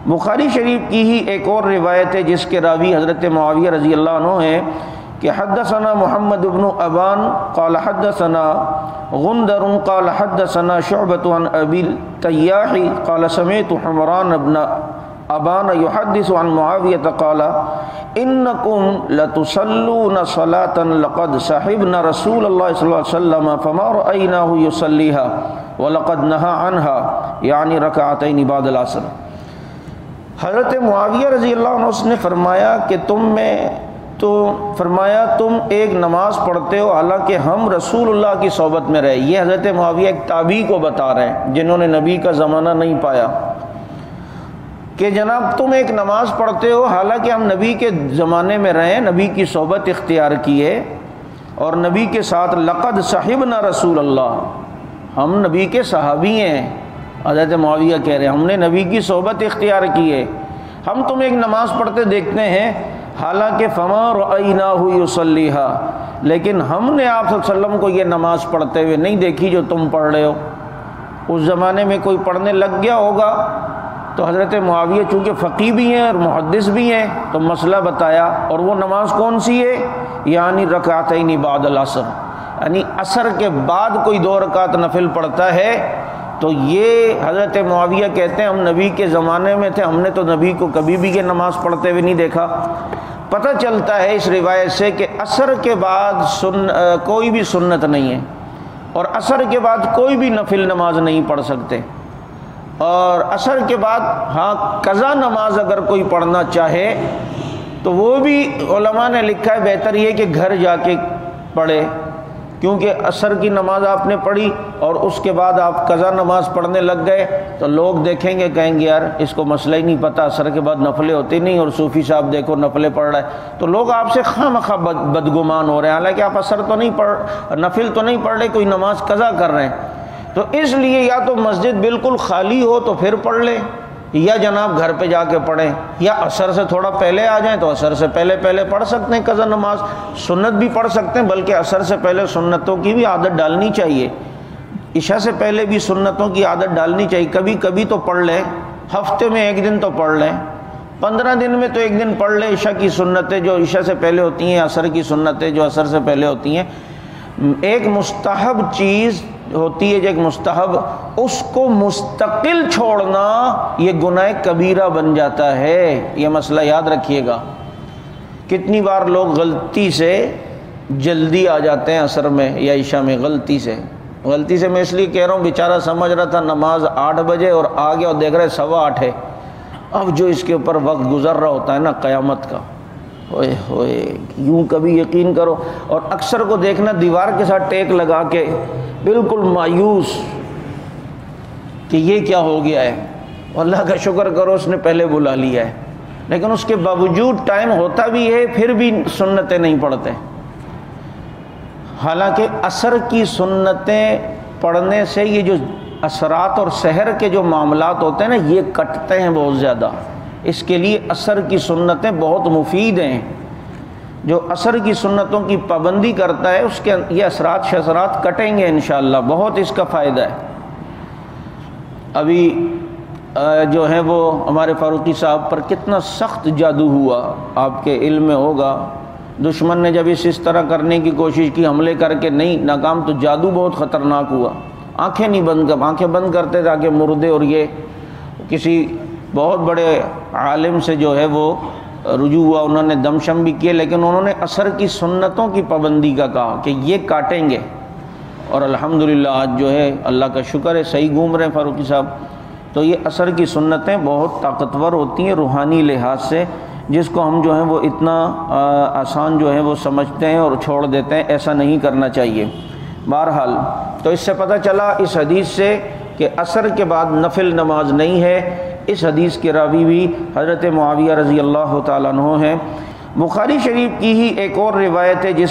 بخاری شریف کی ہی ایک اور روایت ہے جس کے راوی حضرت معاویہ رضی اللہ عنہ ہیں کہ حدثنا محمد بن ابان قال حدثنا غندر قال حدثنا شعبة عن ابی التیاح قال سمعت حمران بن ابان يحدث عن معاویہ قال انکم لتصلون صلاة لقد صحبنا رسول اللہ صلی اللہ علیہ وسلم فما رأیناہ یصلیها ولقد نہى عنها یعنی رکعتین بعد العصر۔ حضرت معاویہ رضی اللہ عنہ نے فرمایا کہ تم ایک نماز پڑھتے ہو حالانکہ ہم رسول اللہ کی صحبت میں رہے۔ یہ حضرت معاویہ ایک تابعی کو بتا رہے ہیں جنہوں نے نبی کا زمانہ نہیں پایا کہ جناب تم ایک نماز پڑھتے ہو حالانکہ ہم نبی کے زمانے میں رہے، نبی کی صحبت اختیار کیے اور نبی کے ساتھ لقد صحبنا رسول اللہ، ہم نبی کے صحابی ہیں۔ حضرت معاویہ کہہ رہے ہیں ہم نے نبی کی صحبت اختیار کی ہے، ہم تم ایک نماز پڑھتے دیکھتے ہیں حالانکہ فما رأیناہ یصلیھا، لیکن ہم نے آپ صلی اللہ علیہ وسلم کو یہ نماز پڑھتے ہوئے نہیں دیکھی جو تم پڑھ رہے ہو۔ اس زمانے میں کوئی پڑھنے لگ گیا ہوگا تو حضرت معاویہ چونکہ فقیہ بھی ہیں اور محدث بھی ہیں تو مسئلہ بتایا، اور وہ نماز کون سی ہے؟ یعنی رکعتین بعد العصر، یعنی عصر کے بعد کوئی 2 رکعت نفل پڑھتا ہے۔ تو یہ حضرت معاویہ کہتے ہیں ہم نبی کے زمانے میں تھے، ہم نے تو نبی کو کبھی بھی یہ نماز پڑھتے ہوئے نہیں دیکھا۔ پتہ چلتا ہے اس روایت سے کہ عصر کے بعد کوئی بھی سنت نہیں ہے، اور عصر کے بعد کوئی بھی نفل نماز نہیں پڑھ سکتے، اور عصر کے بعد ہاں قضا نماز اگر کوئی پڑھنا چاہے تو وہ بھی علماء نے لکھا ہے بہتر یہ کہ گھر جا کے پڑھے، کیونکہ عصر کی نماز آپ نے پڑھی اور اس کے بعد آپ قضا نماز پڑھنے لگ گئے تو لوگ دیکھیں گے کہیں گے یار اس کو مسئلہ ہی نہیں پتہ، عصر کے بعد نفلیں ہوتی نہیں اور صوفی صاحب دیکھو نفلیں پڑھ رہا ہے، تو لوگ آپ سے خواہ مخواہ بدگمان ہو رہے ہیں، حالانکہ آپ عصر تو نہیں پڑھ، نفل تو نہیں پڑھ رہے، کوئی نماز قضا کر رہے ہیں۔ تو اس لیے یا تو مسجد بالکل خالی ہو تو پھر پڑھ لیں، یا جناب گھر پہ جا کے پڑھیں، یا عصر سے تھوڑا پہلے آ جائیں تو عصر سے پہلے پڑھ سکتے ہیں قضا نماز، سنت بھی پڑھ سکتے ہیں، بلکہ عصر سے پہلے سنتوں کی بھی عادت ڈالنی چاہیے، عشاء سے پہلے بھی سنتوں کی عادت ڈالنی چاہیے، کبھی کبھی تو پڑھ لیں، ہفتے میں 1 دن تو پڑھ لیں، 15 دن میں تو 1 دن پڑھ لیں عشاء کی سنتیں جو عشاء سے پہلے ہوتی ہیں، عصر کی سنتیں جو عصر سے پہلے ہوتی ہیں۔ ایک مستحب چیز ہوتی ہے جو ایک مستحب، اس کو مستقل چھوڑنا یہ گناہ کبیرہ بن جاتا ہے، یہ مسئلہ یاد رکھیے گا۔ کتنی بار لوگ غلطی سے جلدی آ جاتے ہیں عصر میں یا عشاء میں، غلطی سے میں اس لیے کہہ رہا ہوں بیچارہ سمجھ رہا تھا نماز 8 بجے اور آ گیا اور دیکھ رہے 8:15 ہے، اب جو اس کے اوپر وقت گزر رہا ہوتا ہے نا قیامت کا، ہوئے ہوئے یوں کبھی یقین کرو، اور اکثر کو دیکھنا دیوار کے ساتھ ٹیک لگا کے بالکل مایوس کہ یہ کیا ہو گیا ہے، اللہ کا شکر کرو اس نے پہلے بلا لیا ہے، لیکن اس کے باوجود ٹائم ہوتا بھی ہے پھر بھی سنتیں نہیں پڑھتے، حالانکہ عصر کی سنتیں پڑھنے سے یہ جو اثرات اور سحر کے جو معاملات ہوتے ہیں نا یہ کٹتے ہیں بہت زیادہ، اس کے لیے عصر کی سنتیں بہت مفید ہیں۔ جو عصر کی سنتوں کی پابندی کرتا ہے اس کے یہ اثرات کٹیں گے انشاءاللہ، بہت اس کا فائدہ ہے۔ ابھی جو ہے وہ ہمارے فاروقی صاحب پر کتنا سخت جادو ہوا، آپ کے علم میں ہوگا، دشمن نے جب اس طرح کرنے کی کوشش کی، حملے کر کے نہیں ناکام، تو جادو بہت خطرناک ہوا، آنکھیں نہیں بند کر، آنکھیں بند کرتے تاکہ مردے، اور یہ کسی بہت بڑے عالم سے جو ہے وہ رجوع ہوا، انہوں نے دم شم بھی کیے، لیکن انہوں نے عصر کی سنتوں کی پابندی کا کہا کہ یہ کاٹیں گے، اور الحمدللہ آج جو ہے اللہ کا شکر ہے صحیح گھوم رہے ہیں فاروقی صاحب۔ تو یہ عصر کی سنتیں بہت طاقتور ہوتی ہیں روحانی لحاظ سے، جس کو ہم جو ہیں وہ اتنا آسان جو ہے وہ سمجھتے ہیں اور چھوڑ دیتے ہیں، ایسا نہیں کرنا چاہیے۔ بہرحال تو اس سے پتہ چلا اس حدیث سے کہ عصر کے بعد نفل نماز نہیں ہے۔ اس حدیث کے راوی بھی حضرت معاویہ رضی اللہ تعالیٰ عنہ ہیں۔ بخاری شریف کی ہی ایک اور روایت ہے جس